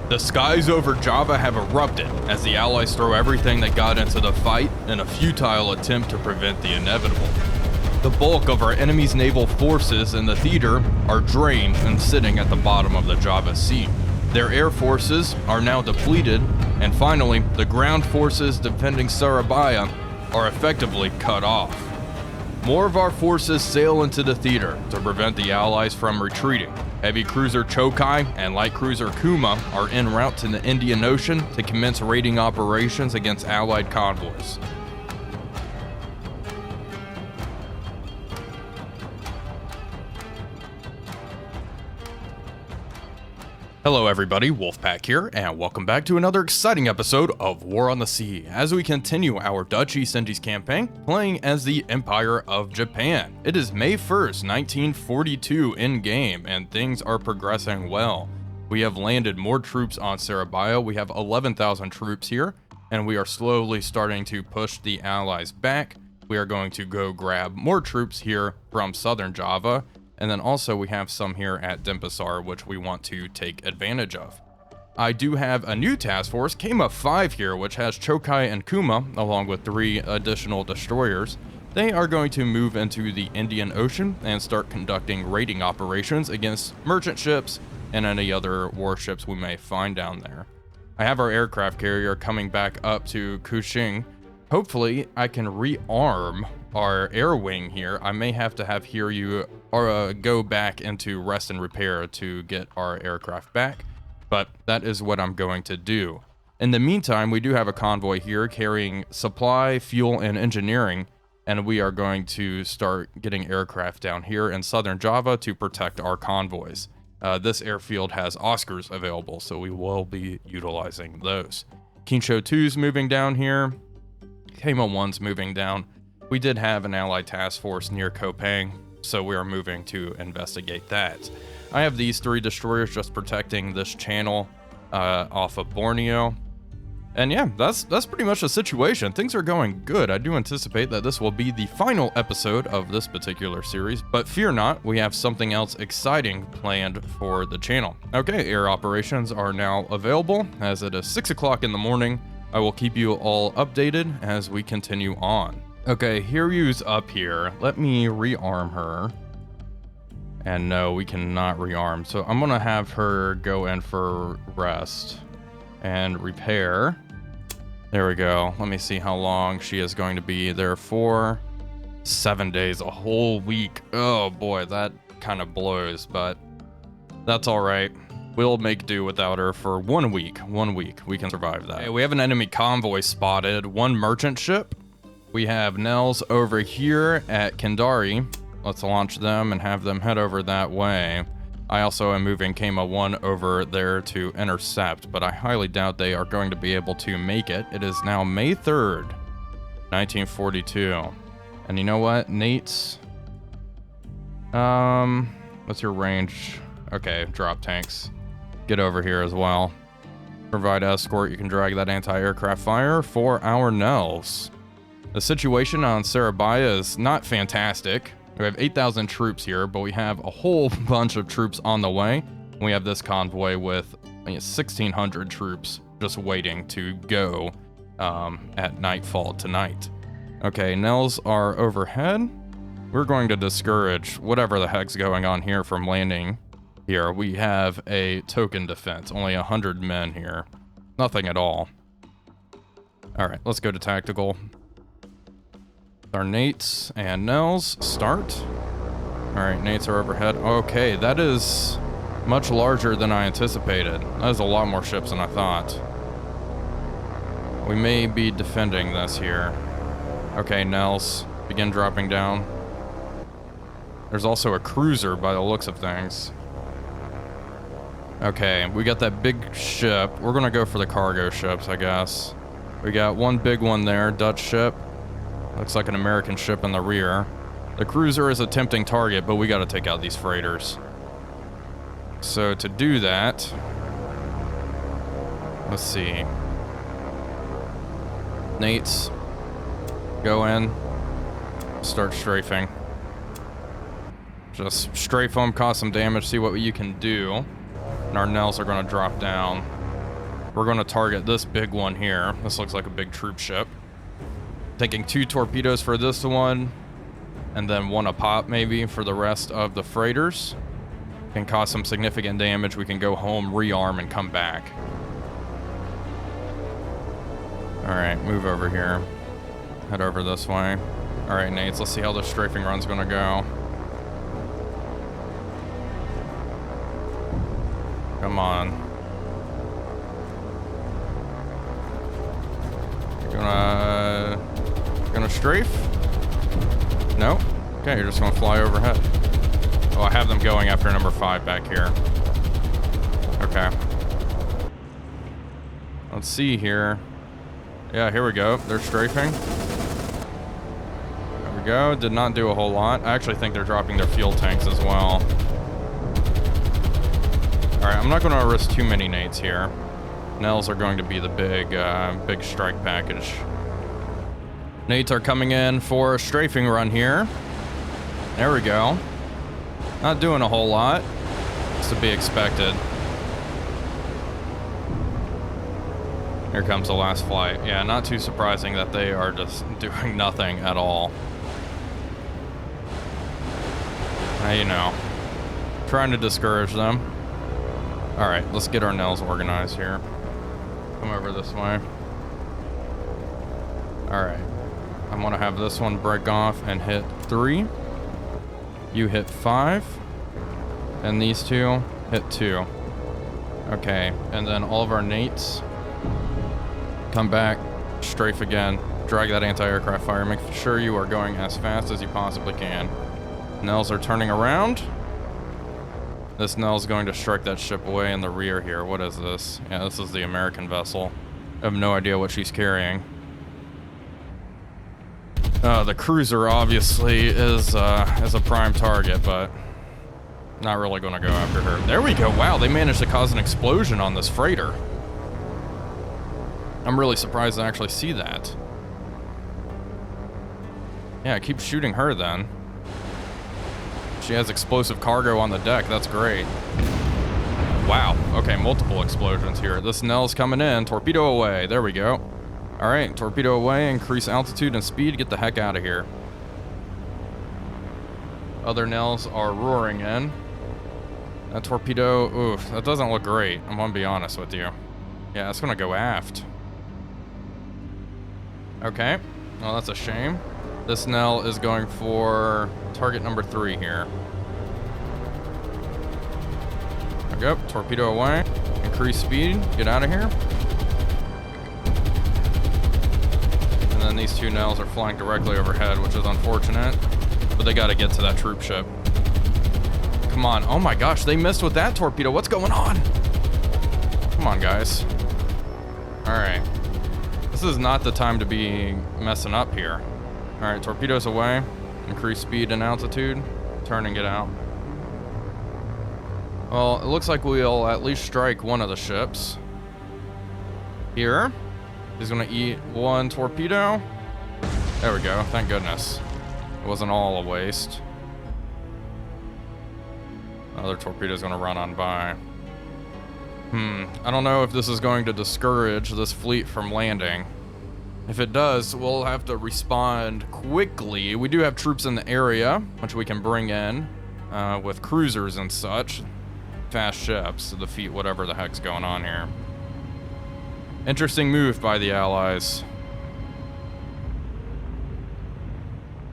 The skies over Java have erupted as the Allies throw everything that got into the fight in a futile attempt to prevent the inevitable. The bulk of our enemy's naval forces in the theater are drained and sitting at the bottom of the Java Sea. Their air forces are now depleted, and finally, the ground forces defending Surabaya are effectively cut off. More of our forces sail into the theater to prevent the Allies from retreating. Heavy cruiser Chokai and light cruiser Kuma are en route to the Indian Ocean to commence raiding operations against Allied convoys. Hello everybody, Wolfpack here, and welcome back to another exciting episode of War on the Sea, as we continue our Dutch East Indies campaign, playing as the Empire of Japan. It is May 1st, 1942 in-game, and things are progressing well. We have landed more troops on Surabaya. We have 11,000 troops here, and we are slowly starting to push the Allies back. We are going to go grab more troops here from southern Java, and then also we have some here at Denpasar, which we want to take advantage of. I do have a new task force, Kama 5 here, which has Chokai and Kuma, along with 3 additional destroyers. They are going to move into the Indian Ocean and start conducting raiding operations against merchant ships and any other warships we may find down there. I have our aircraft carrier coming back up to Kuching. Hopefully I can rearm our air wing here. I may have to have Hiryu or go back into rest and repair to get our aircraft back, but that is what I'm going to do. In the meantime, we do have a convoy here carrying supply, fuel, and engineering, and we are going to start getting aircraft down here in southern Java to protect our convoys. This airfield has Oscars available, so we will be utilizing those. Kinsho 2's moving down here. Kama 1's moving down. We did have an allied task force near Kopang, so we are moving to investigate that. I have these 3 destroyers just protecting this channel off of Borneo. And yeah, that's pretty much the situation. Things are going good. I do anticipate that this will be the final episode of this particular series, but fear not, we have something else exciting planned for the channel. Okay, air operations are now available as it is 6 o'clock in the morning. I will keep you all updated as we continue on. Okay, Hiryu's up here. Let me rearm her. And no, we cannot rearm. So I'm gonna have her go in for rest and repair. There we go. Let me see how long she is going to be there for. 7 days, a whole week. Oh boy, that kind of blows, but that's all right. We'll make do without her for 1 week. 1 week, we can survive that. Okay, we have an enemy convoy spotted, 1 merchant ship. We have Nels over here at Kendari. Let's launch them and have them head over that way. I also am moving Kama 1 over there to intercept, but I highly doubt they are going to be able to make it. It is now May 3rd, 1942. And you know what, Nate's... what's your range? Okay, drop tanks. Get over here as well. Provide escort, you can drag that anti-aircraft fire for our Nels. The situation on Surabaya is not fantastic. We have 8,000 troops here, but we have a whole bunch of troops on the way. We have this convoy with 1,600 troops just waiting to go at nightfall tonight. Okay, Nels are overhead. We're going to discourage whatever the heck's going on here from landing here. We have a token defense, only 100 men here. Nothing at all. All right, let's go to tactical. Our Nates and Nels start. All right, Nates are overhead. Okay, that is much larger than I anticipated. That is a lot more ships than I thought. We may be defending this here. Okay, Nels, begin dropping down. There's also a cruiser by the looks of things. Okay, we got that big ship. We're gonna go for the cargo ships, I guess. We got 1 big one there, Dutch ship. Looks like an American ship in the rear. The cruiser is a tempting target, but we gotta take out these freighters. So to do that, let's see. Nates, go in, start strafing. Just strafe them, cause some damage, see what you can do. And our Nels are gonna drop down. We're going to target this big one here. This looks like a big troop ship. Taking 2 torpedoes for this one, and then 1 a pop maybe for the rest of the freighters. Can cause some significant damage. We can go home, rearm, and come back. Alright, move over here. Head over this way. Alright, Nates, let's see how this strafing run's gonna go. Come on. Gonna strafe? No? Okay, you're just gonna fly overhead. Oh, I have them going after number 5 back here. Okay. Let's see here. Yeah, here we go. They're strafing. There we go. Did not do a whole lot. I actually think they're dropping their fuel tanks as well. Alright, I'm not going to risk too many nates here. Nels are going to be the big strike package. Nates are coming in for a strafing run here. There we go. Not doing a whole lot. It's to be expected. Here comes the last flight. Yeah, not too surprising that they are just doing nothing at all. You know, trying to discourage them. All right, let's get our Nels organized here. Come over this way. All right, I'm gonna have this one break off and hit 3. You hit 5, and these 2 hit 2. Okay, and then all of our nates come back, strafe again, drag that anti-aircraft fire, make sure you are going as fast as you possibly can. Nels are turning around. This Nell's going to strike that ship away in the rear here. What is this? Yeah, this is the American vessel. I have no idea what she's carrying. The cruiser obviously is a prime target, but not really going to go after her. There we go. Wow, they managed to cause an explosion on this freighter. I'm really surprised to actually see that. Yeah, keep shooting her then. She has explosive cargo on the deck. That's great. Wow. Okay, multiple explosions here. This Nell's coming in. Torpedo away. There we go. All right, torpedo away. Increase altitude and speed. Get the heck out of here. Other Nells are roaring in. That torpedo, oof, that doesn't look great. I'm gonna be honest with you. Yeah, it's gonna go aft. Okay. Well, that's a shame. This Nell is going for target number 3 here. There we go. Torpedo away. Increase speed. Get out of here. And then these 2 Nells are flying directly overhead, which is unfortunate. But they got to get to that troop ship. Come on. Oh my gosh, they missed with that torpedo. What's going on? Come on, guys. All right. This is not the time to be messing up here. All right, torpedoes away. Increase speed and altitude. Turn and get out. Well, it looks like we'll at least strike one of the ships. Here. He's gonna eat 1 torpedo. There we go, thank goodness. It wasn't all a waste. Another torpedo's gonna run on by. I don't know if this is going to discourage this fleet from landing. If it does, we'll have to respond quickly. We do have troops in the area, which we can bring in with cruisers and such. Fast ships to defeat whatever the heck's going on here. Interesting move by the Allies.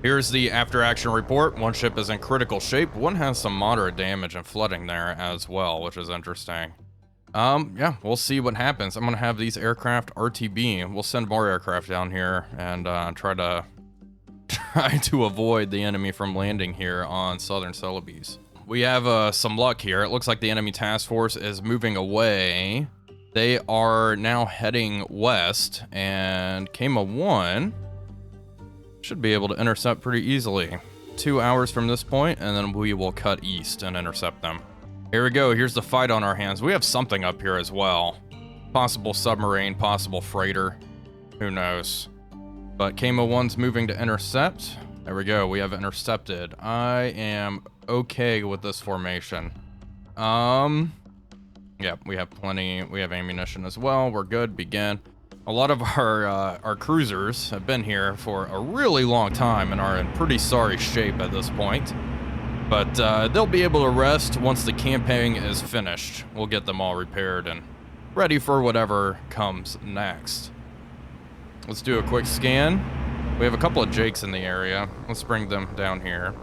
Here's the after-action report. 1 ship is in critical shape. 1 has some moderate damage and flooding there as well, which is interesting. Yeah, we'll see what happens. I'm gonna have these aircraft RTB. We'll send more aircraft down here and try to avoid the enemy from landing here on Southern Celebes. We have some luck here. It looks like the enemy task force is moving away. They are now heading west, and Kama 1 should be able to intercept pretty easily. 2 hours from this point, and then we will cut east and intercept them. Here we go. Here's the fight on our hands. We have something up here as well. Possible submarine, possible freighter. Who knows? But Kama 1's moving to intercept. There we go. We have intercepted. I am okay with this formation. Yeah, Yep, we have plenty. We have ammunition as well. We're good. Begin. A lot of our cruisers have been here for a really long time and are in pretty sorry shape at this point. But they'll be able to rest once the campaign is finished. We'll get them all repaired and ready for whatever comes next. Let's do a quick scan. We have a couple of Jakes in the area. Let's bring them down here.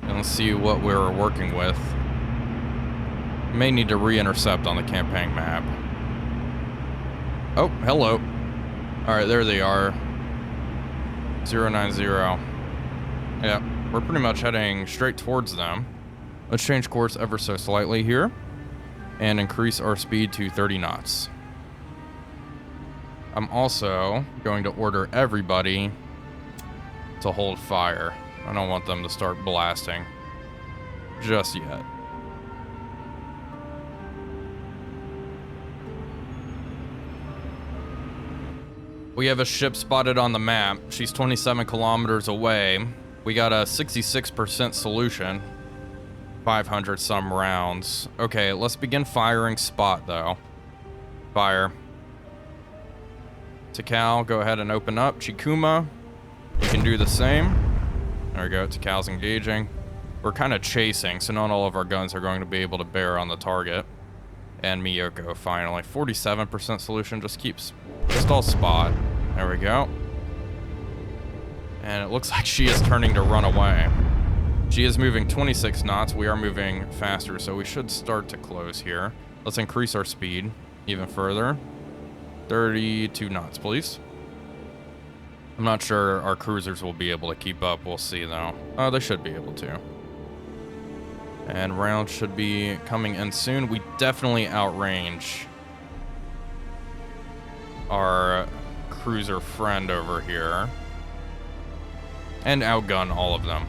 And let's see what we're working with. May need to re-intercept on the campaign map. Oh, hello. Alright, there they are. 090. Yeah, we're pretty much heading straight towards them. Let's change course ever so slightly here and increase our speed to 30 knots. I'm also going to order everybody to hold fire. I don't want them to start blasting just yet. We have a ship spotted on the map. She's 27 kilometers away. We got a 66% solution. 500 some rounds. Okay, let's begin firing spot though. Fire. Takal, go ahead and open up. Chikuma, you can do the same. There we go, Takal's engaging. We're kind of chasing, so not all of our guns are going to be able to bear on the target. And Miyoko, finally. 47% solution, just all spot. There we go. And it looks like she is turning to run away. She is moving 26 knots. We are moving faster, so we should start to close here. Let's increase our speed even further. 32 knots, please. I'm not sure our cruisers will be able to keep up. We'll see, though. Oh, they should be able to. And rounds should be coming in soon. We definitely outrange our cruiser friend over here. And outgun all of them.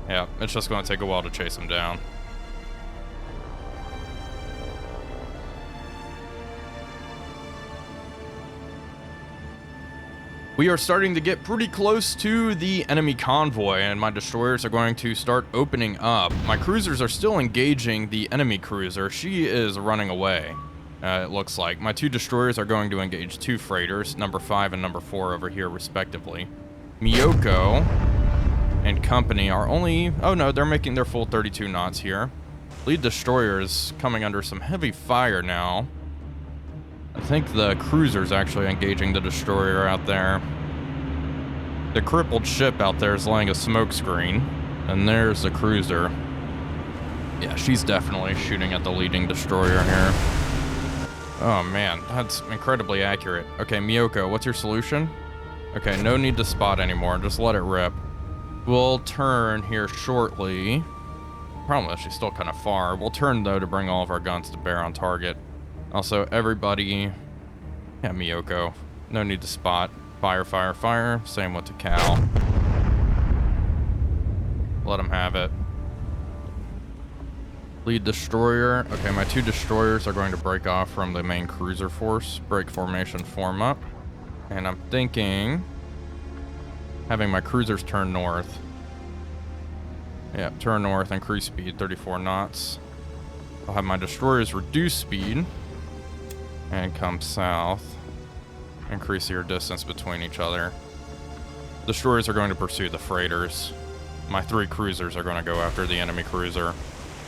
Yeah, it's just going to take a while to chase them down. We are starting to get pretty close to the enemy convoy, and my destroyers are going to start opening up. My cruisers are still engaging the enemy cruiser. She is running away, it looks like. My two destroyers are going to engage two freighters, number 5 and number 4 over here, respectively. Miyoko and company are only... Oh no, they're making their full 32 knots here. Lead destroyer is coming under some heavy fire now. I think the cruiser's actually engaging the destroyer out there. The crippled ship out there is laying a smoke screen. And there's the cruiser. Yeah, she's definitely shooting at the leading destroyer here. Oh man, that's incredibly accurate. Okay, Miyoko, what's your solution? Okay, no need to spot anymore, just let it rip. We'll turn here shortly. Problem is she's still kind of far. We'll turn though to bring all of our guns to bear on target. Also, everybody... Yeah, Miyoko. No need to spot. Fire, fire, fire. Same with Takal. Let him have it. Lead destroyer. Okay, my two destroyers are going to break off from the main cruiser force. Break formation, form up. And I'm thinking... having my cruisers turn north. Yeah, turn north, increase speed, 34 knots. I'll have my destroyers reduce speed. And come south. Increase your distance between each other. Destroyers are going to pursue the freighters. My 3 cruisers are going to go after the enemy cruiser.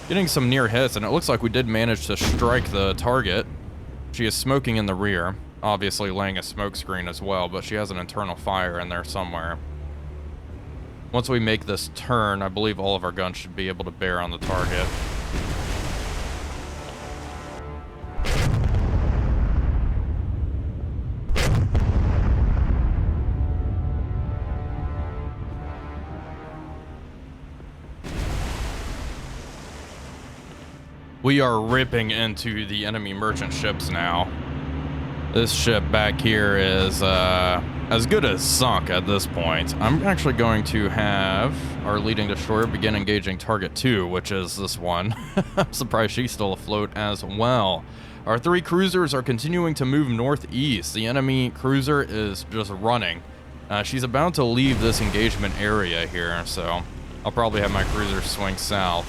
Getting some near hits, and it looks like we did manage to strike the target. She is smoking in the rear. Obviously laying a smoke screen as well, but she has an internal fire in there somewhere. Once we make this turn, I believe all of our guns should be able to bear on the target. We are ripping into the enemy merchant ships now. This ship back here is as good as sunk at this point. I'm actually going to have our leading destroyer begin engaging target 2, which is this one. I'm surprised she's still afloat as well. Our 3 cruisers are continuing to move northeast. The enemy cruiser is just running. She's about to leave this engagement area here, so I'll probably have my cruiser swing south.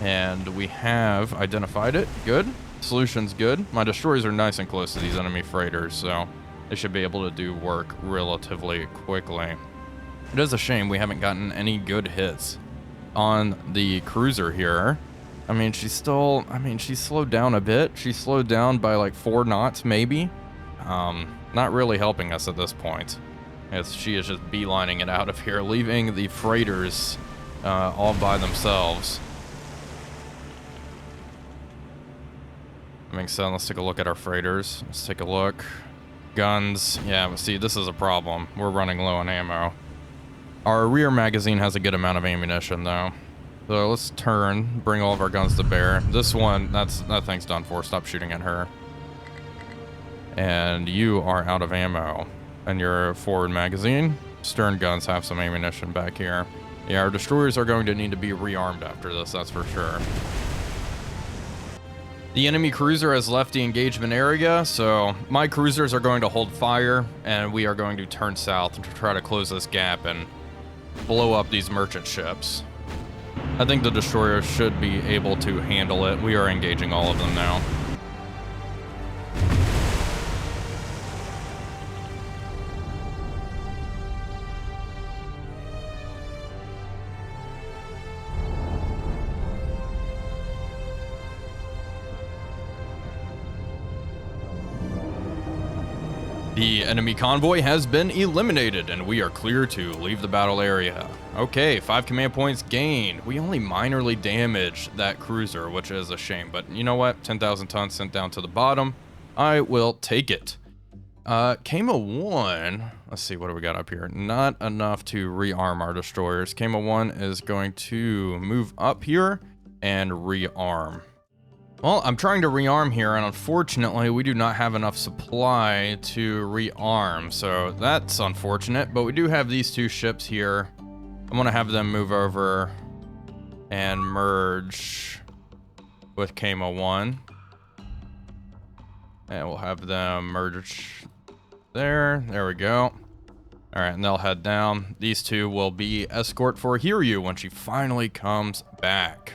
And we have identified it. Good. Solution's good. My destroyers are nice and close to these enemy freighters, so they should be able to do work relatively quickly. It is a shame we haven't gotten any good hits on the cruiser here. I mean, she's slowed down a bit. She slowed down by like 4 knots, maybe. Not really helping us at this point, as she is just beelining it out of here, leaving the freighters all by themselves. Makes sense. Let's take a look at our freighters. Let's take a look. Guns. Yeah, see, this is a problem. We're running low on ammo. Our rear magazine has a good amount of ammunition, though. So let's turn, bring all of our guns to bear. This one, that thing's done for. Stop shooting at her. And you are out of ammo. And your forward magazine. Stern guns have some ammunition back here. Yeah, our destroyers are going to need to be rearmed after this, that's for sure. The enemy cruiser has left the engagement area, so my cruisers are going to hold fire, and we are going to turn south to try to close this gap and blow up these merchant ships. I think the destroyers should be able to handle it. We are engaging all of them now. The enemy convoy has been eliminated, and we are clear to leave the battle area. Okay, 5 command points gained. We only minorly damaged that cruiser, which is a shame, but you know what? 10,000 tons sent down to the bottom. I will take it. Kama 1, let's see, what do we got up here? Not enough to rearm our destroyers. Kama 1 is going to move up here and rearm. Well, I'm trying to rearm here, and unfortunately, we do not have enough supply to rearm, so that's unfortunate, but we do have these 2 ships here. I'm going to have them move over and merge with Kama 1. And we'll have them merge there. There we go. All right, and they'll head down. These 2 will be escort for Hiryu when she finally comes back.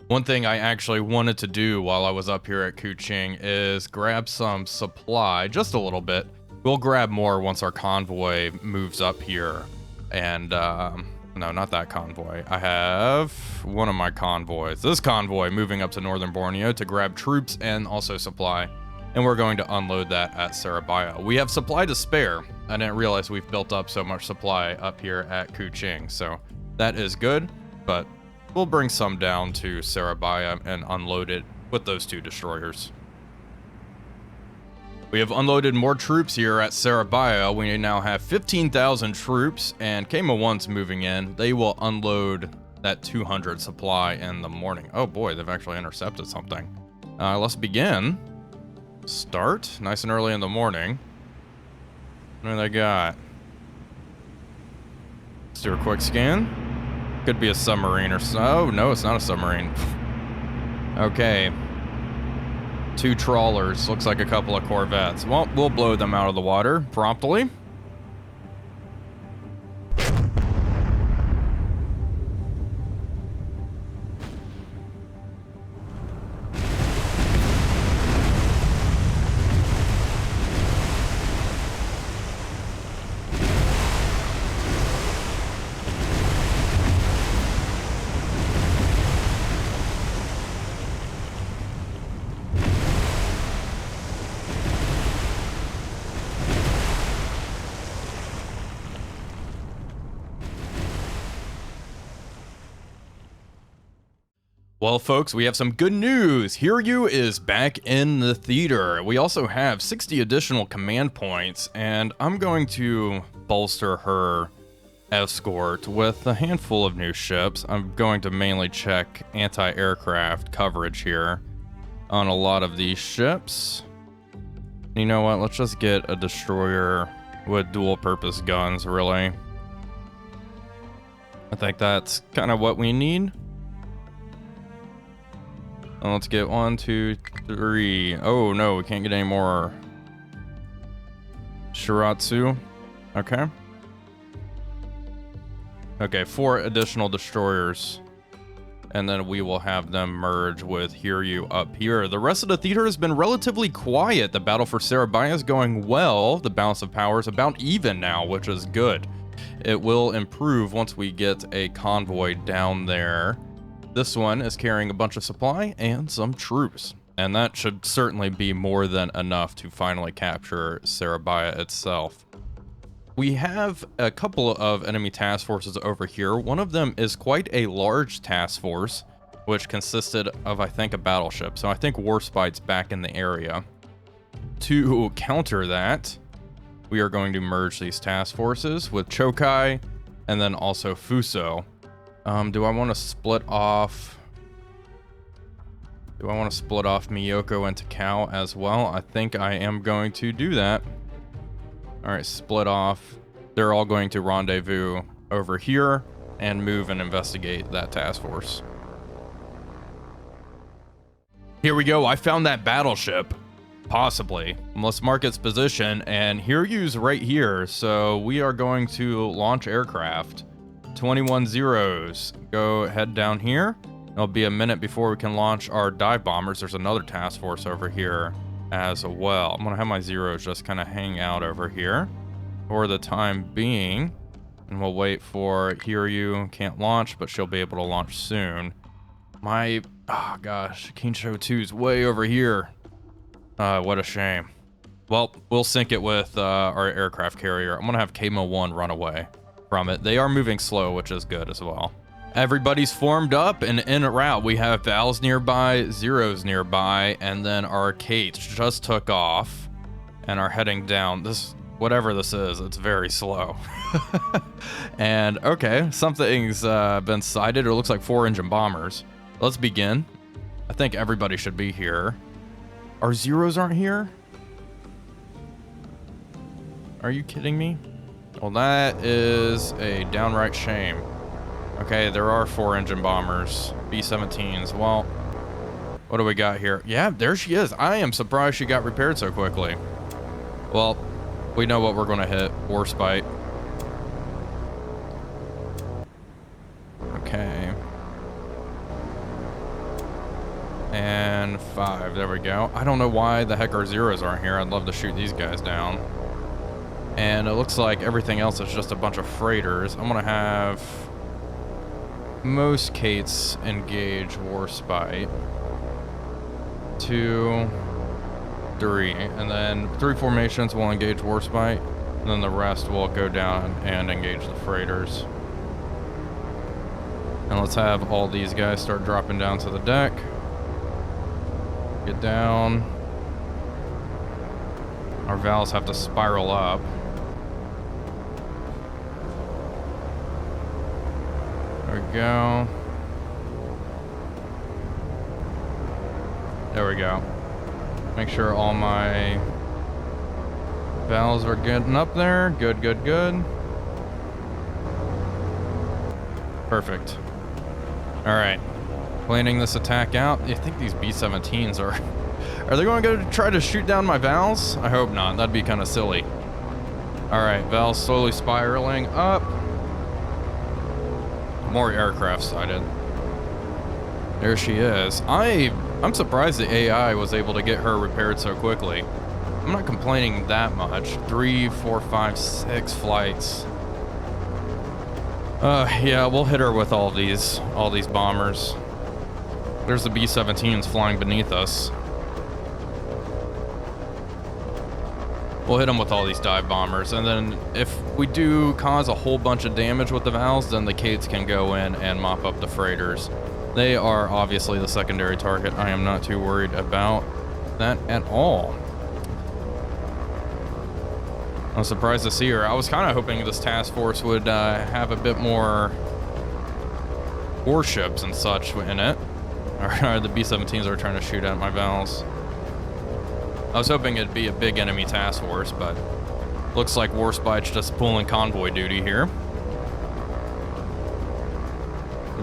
One thing I actually wanted to do while I was up here at Kuching is grab some supply, just a little bit. We'll grab more once our convoy moves up here. And, no, not that convoy. I have one of my convoys. This convoy moving up to northern Borneo to grab troops and also supply. And we're going to unload that at Surabaya. We have supply to spare. I didn't realize we've built up so much supply up here at Kuching. So that is good, but we'll bring some down to Surabaya and unload it with those 2 destroyers. We have unloaded more troops here at Surabaya. We now have 15,000 troops, and Kama 1's moving in. They will unload that 200 supply in the morning. Oh boy, they've actually intercepted something. Let's begin. Start, nice and early in the morning. What do they got? Let's do a quick scan. Could be a submarine or so. Oh, no, it's not a submarine. Okay. 2 trawlers. Looks like a couple of corvettes. Well, we'll blow them out of the water promptly. Well, folks, we have some good news. Hiryu is back in the theater. We also have 60 additional command points, and I'm going to bolster her escort with a handful of new ships. I'm going to mainly check anti-aircraft coverage here on a lot of these ships. You know what? Let's just get a destroyer with dual-purpose guns, really. I think that's kind of what we need. Let's get 1, 2, 3. Oh no, we can't get any more Shiratsu. Okay. Okay, 4 additional destroyers and then we will have them merge with Hear You up here. The rest of the theater has been relatively quiet. The battle for Sarabia is going well. The balance of power is about even now, which is good. It will improve once we get a convoy down there. This one is carrying a bunch of supply and some troops, and that should certainly be more than enough to finally capture Sarabia itself. We have a couple of enemy task forces over here. One of them is quite a large task force, which consisted of, I think, a battleship. So I think Warspite's back in the area. To counter that, we are going to merge these task forces with Chokai and then also Fuso. Do I want to split off... Do I want to split off Miyoko and Takao as well? I think I am going to do that. All right, split off. They're all going to rendezvous over here and move and investigate that task force. Here we go. I found that battleship. Possibly. Let's mark its position, and Hiryu's right here. So we are going to launch aircraft. 21 zeros. Go head down here. It'll be a minute before we can launch our dive bombers. There's another task force over here as well. I'm gonna have my zeros just kind of hang out over here for the time being, and we'll wait for Hiryu. Can't launch, but she'll be able to launch soon. My, oh gosh, Kinsho 2 is way over here. What a shame. Well, we'll sync it with our aircraft carrier. I'm gonna have Kamo 1 run away from it. They are moving slow, which is good as well. Everybody's formed up and in a route. We have Vals nearby, Zeros nearby, and then our Kates just took off and are heading down. This, whatever this is, it's very slow. And okay, something's been sighted. It looks like 4-engine bombers. Let's begin. I think everybody should be here. Our Zeros aren't here? Are you kidding me? Well, that is a downright shame. Okay, there are 4-engine bombers, B-17s. Well, what do we got here? Yeah, there she is. I am surprised she got repaired so quickly. Well, we know what we're going to hit. Warspite. Okay. And 5. There we go. I don't know why the heck our Zeros aren't here. I'd love to shoot these guys down. And it looks like everything else is just a bunch of freighters. I'm going to have... most Kates engage Warspite. 2, 3, and then 3 formations will engage Warspite, and then the rest will go down and engage the freighters. And let's have all these guys start dropping down to the deck. Get down. Our Vals have to spiral up. There we go. There we go. Make sure all my Vals are getting up there. Good, good, good. Perfect. All right. Planning this attack out. I think these B-17s are... Are they going to go try to shoot down my Vals? I hope not. That'd be kind of silly. All right. Vals slowly spiraling up. More aircraft sighted. There she is. I'm surprised the AI was able to get her repaired so quickly. I'm not complaining that much. 3, 4, 5, 6 flights. Yeah, we'll hit her with all these bombers. There's the B-17s flying beneath us. We'll hit them with all these dive bombers, and then if we do cause a whole bunch of damage with the Vals, then the Kates can go in and mop up the freighters. They are obviously the secondary target. I am not too worried about that at all. I'm surprised to see her. I was kind of hoping this task force would have a bit more warships and such in it. Or the B-17s are trying to shoot at my Vals. I was hoping it'd be a big enemy task force, but looks like Warspite's just pulling convoy duty here.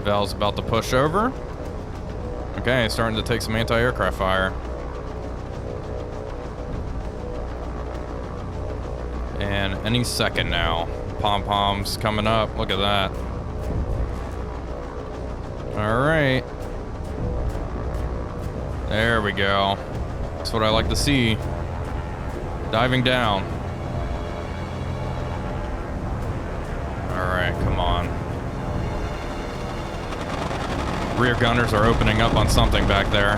Val's about to push over. Okay, starting to take some anti-aircraft fire. And any second now. Pom-poms coming up. Look at that. All right. There we go. That's what I like to see. Diving down. All right, come on. Rear gunners are opening up on something back there.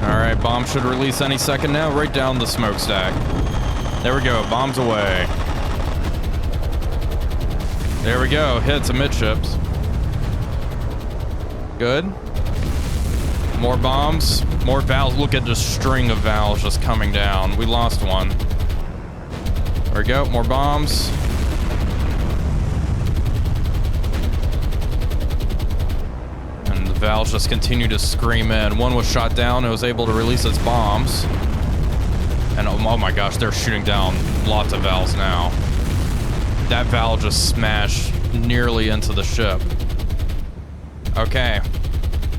All right, bomb should release any second now, right down the smokestack. There we go, bombs away. There we go, hits amidships. Good. More bombs, more valves. Look at this string of valves just coming down. We lost one. There we go, more bombs. And the valves just continue to scream in. One was shot down, it was able to release its bombs. And oh my gosh, they're shooting down lots of valves now. That valve just smashed nearly into the ship. Okay.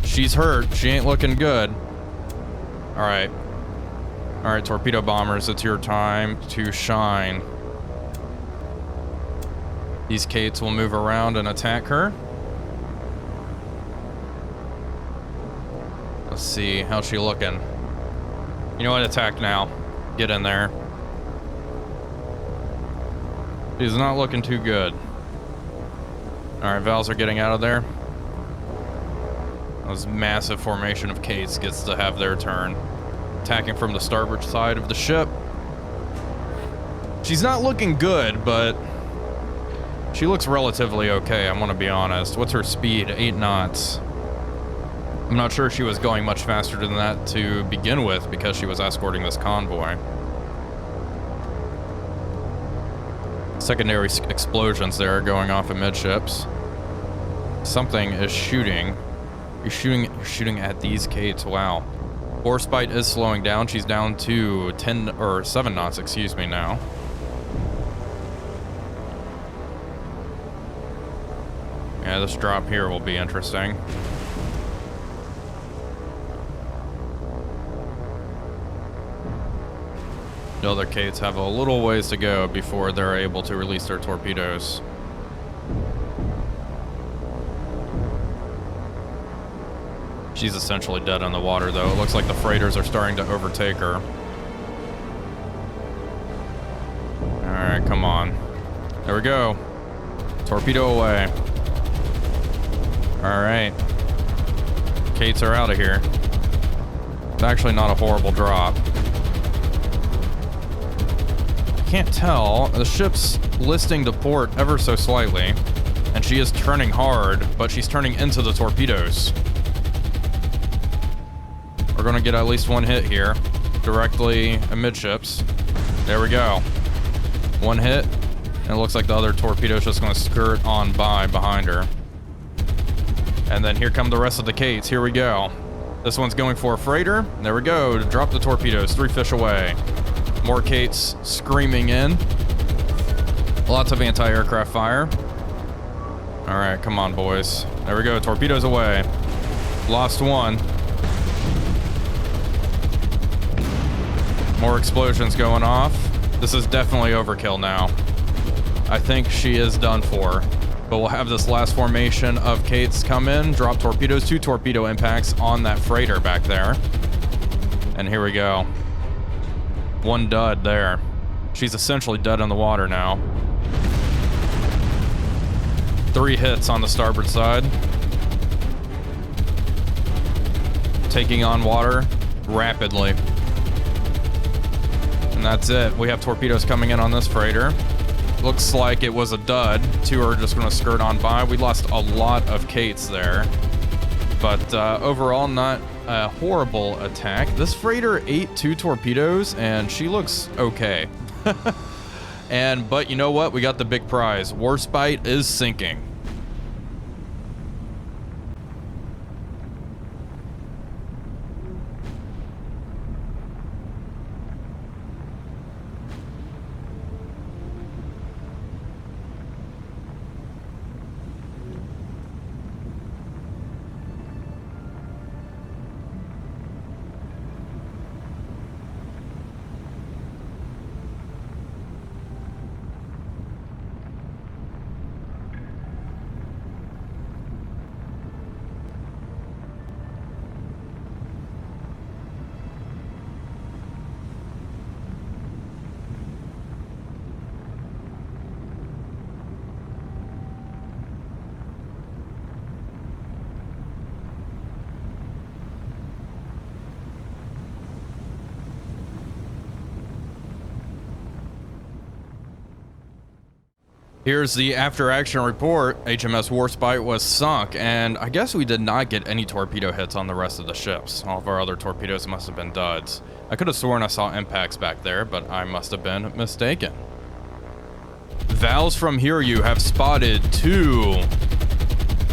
She's hurt. She ain't looking good. All right. All right, torpedo bombers, it's your time to shine. These Kates will move around and attack her. Let's see, how's she looking? You know what, attack now. Get in there. She's not looking too good. All right, valves are getting out of there. This massive formation of Kates gets to have their turn. Attacking from the starboard side of the ship. She's not looking good, but she looks relatively okay, I'm gonna be honest. What's her speed? 8 knots. I'm not sure she was going much faster than that to begin with because she was escorting this convoy. Secondary explosions there going off amidships. Something is shooting. You're shooting at these Kates. Wow. Warspite is slowing down. She's down to 10 or 7 knots, excuse me, now. Yeah, this drop here will be interesting. The other Kates have a little ways to go before they're able to release their torpedoes. She's essentially dead on the water, though. It looks like the freighters are starting to overtake her. All right, come on. There we go. Torpedo away. All right. Kates are out of here. It's actually not a horrible drop. Can't tell. The ship's listing to port ever so slightly, and she is turning hard, but she's turning into the torpedoes. We're gonna get at least one hit here, directly amidships. There we go. One hit, and it looks like the other torpedo's just gonna skirt on by behind her. And then here come the rest of the Kates. Here we go. This one's going for a freighter. There we go. Drop the torpedoes. 3 fish away. More Kates screaming in. Lots of anti-aircraft fire. All right, come on, boys. There we go. Torpedoes away. Lost one. More explosions going off. This is definitely overkill now. I think she is done for. But we'll have this last formation of Kates come in, drop torpedoes, 2 torpedo impacts on that freighter back there. And here we go. One dud there. She's essentially dead in the water now. 3 hits on the starboard side. Taking on water rapidly. And that's it. We have torpedoes coming in on this freighter. Looks like it was a dud. 2 are just going to skirt on by. We lost a lot of Kates there. But overall, not a horrible attack. This freighter ate 2 torpedoes, and she looks okay. But you know what? We got the big prize. Warspite is sinking. Here's the after-action report. HMS Warspite was sunk, and I guess we did not get any torpedo hits on the rest of the ships. All of our other torpedoes must have been duds. I could have sworn I saw impacts back there, but I must have been mistaken. Vals from Hiryu have spotted 2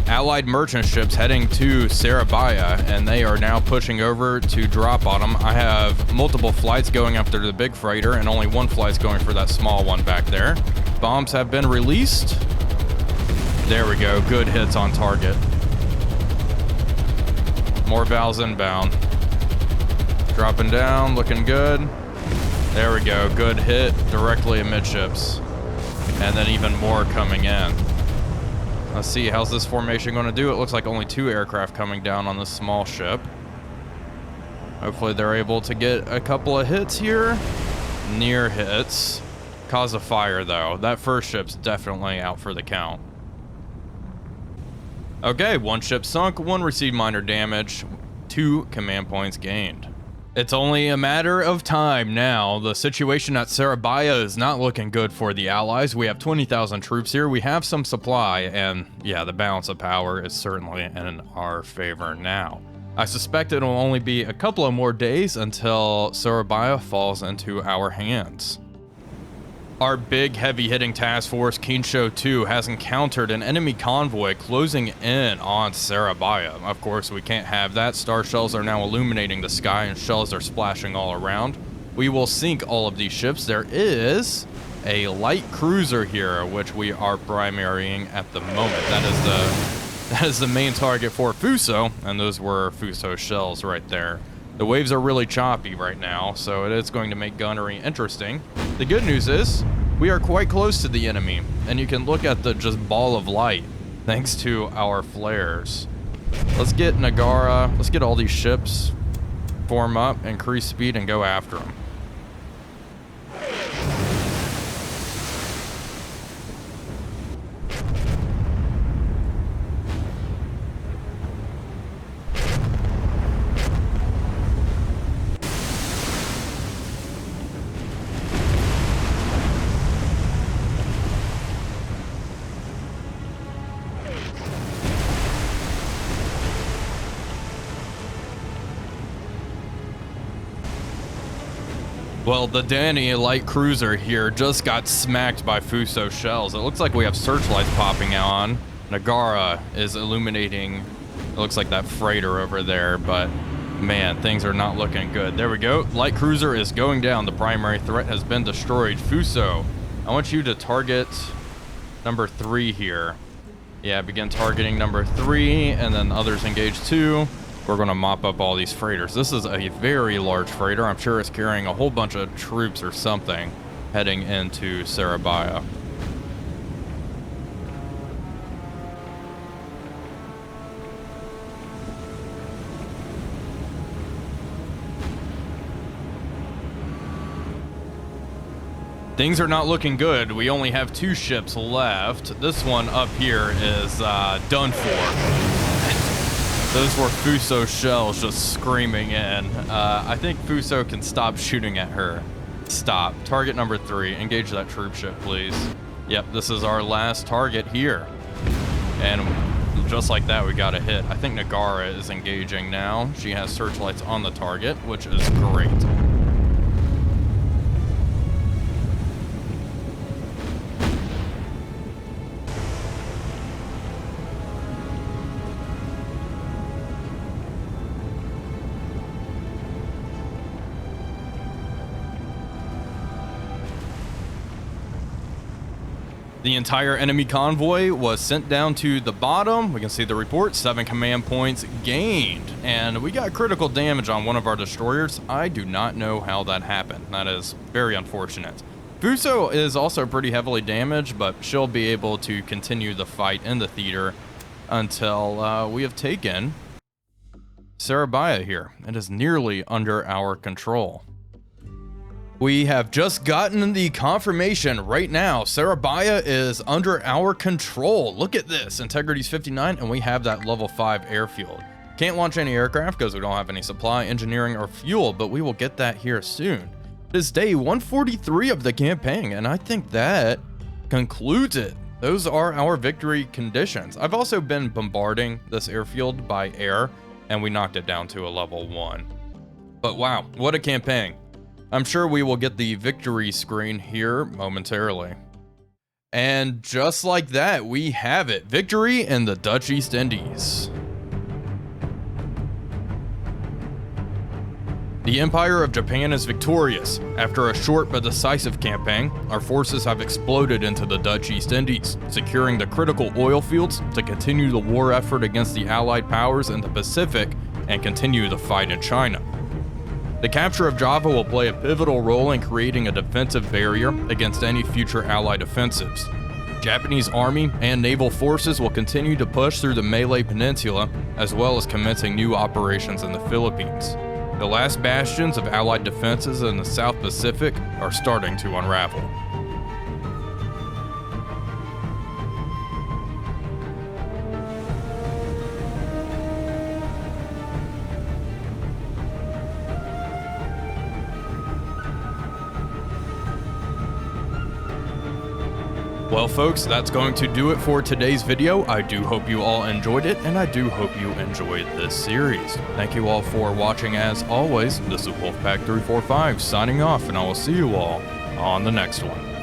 Allied merchant ships heading to Surabaya, and they are now pushing over to drop on them. I have multiple flights going after the big freighter, and only one flight's going for that small one back there. Bombs have been released. There we go, good hits on target. More Vals inbound. Dropping down, looking good. There we go, good hit directly amidships. And then even more coming in. Let's see, how's this formation going to do? It looks like only 2 aircraft coming down on this small ship. Hopefully they're able to get a couple of hits here. Near hits. Cause a fire though. That first ship's definitely out for the count. Okay, 1 ship sunk, 1 received minor damage, 2 command points gained. It's only a matter of time now. The situation at Surabaya is not looking good for the Allies. We have 20,000 troops here. We have some supply, and yeah, the balance of power is certainly in our favor now. I suspect it'll only be a couple of more days until Surabaya falls into our hands. Our big heavy-hitting task force, Kinsho 2, has encountered an enemy convoy closing in on Surabaya. Of course, we can't have that. Star shells are now illuminating the sky and shells are splashing all around. We will sink all of these ships. There is a light cruiser here, which we are primarying at the moment. That is the main target for Fuso, and those were Fuso shells right there. The waves are really choppy right now, so it is going to make gunnery interesting. The good news is, we are quite close to the enemy, and you can look at the just ball of light, thanks to our flares. Let's get Nagara, let's get all these ships, form up, increase speed, and go after them. Well, the Danny light cruiser here just got smacked by Fuso shells. It looks like we have searchlights popping on. Nagara is illuminating, it looks like that freighter over there, but man, things are not looking good. There we go. Light cruiser is going down. The primary threat has been destroyed. Fuso, I want you to target number 3 here. Yeah, begin targeting number 3, and then others engage 2. We're going to mop up all these freighters. This is a very large freighter. I'm sure it's carrying a whole bunch of troops or something heading into Surabaya. Things are not looking good. We only have 2 ships left. This one up here is done for. Those were Fuso shells just screaming in. I think Fuso can stop shooting at her. Stop. Target number 3. Engage that troop ship, please. Yep, this is our last target here. And just like that, we got a hit. I think Nagara is engaging now. She has searchlights on the target, which is great. The entire enemy convoy was sent down to the bottom. We can see the report, 7 command points gained. And we got critical damage on one of our destroyers. I do not know how that happened. That is very unfortunate. Fuso is also pretty heavily damaged, but she'll be able to continue the fight in the theater until we have taken Surabaya here. It is nearly under our control. We have just gotten the confirmation right now. Surabaya is under our control. Look at this. Integrity's 59, and we have that level 5 airfield. Can't launch any aircraft because we don't have any supply, engineering, or fuel, but we will get that here soon. It is day 143 of the campaign, and I think that concludes it. those are our victory conditions. I've also been bombarding this airfield by air, and we knocked it down to a level 1. But wow, what a campaign. I'm sure we will get the victory screen here momentarily. And just like that, we have it. Victory in the Dutch East Indies. The Empire of Japan is victorious. After a short but decisive campaign, our forces have exploded into the Dutch East Indies, securing the critical oil fields to continue the war effort against the Allied powers in the Pacific and continue the fight in China. The capture of Java will play a pivotal role in creating a defensive barrier against any future Allied offensives. Japanese Army and naval forces will continue to push through the Malay Peninsula, as well as commencing new operations in the Philippines. The last bastions of Allied defenses in the South Pacific are starting to unravel. Well folks, that's going to do it for today's video. I do hope you all enjoyed it, and I do hope you enjoyed this series. Thank you all for watching as always. This is Wolfpack345 signing off, and I will see you all on the next one.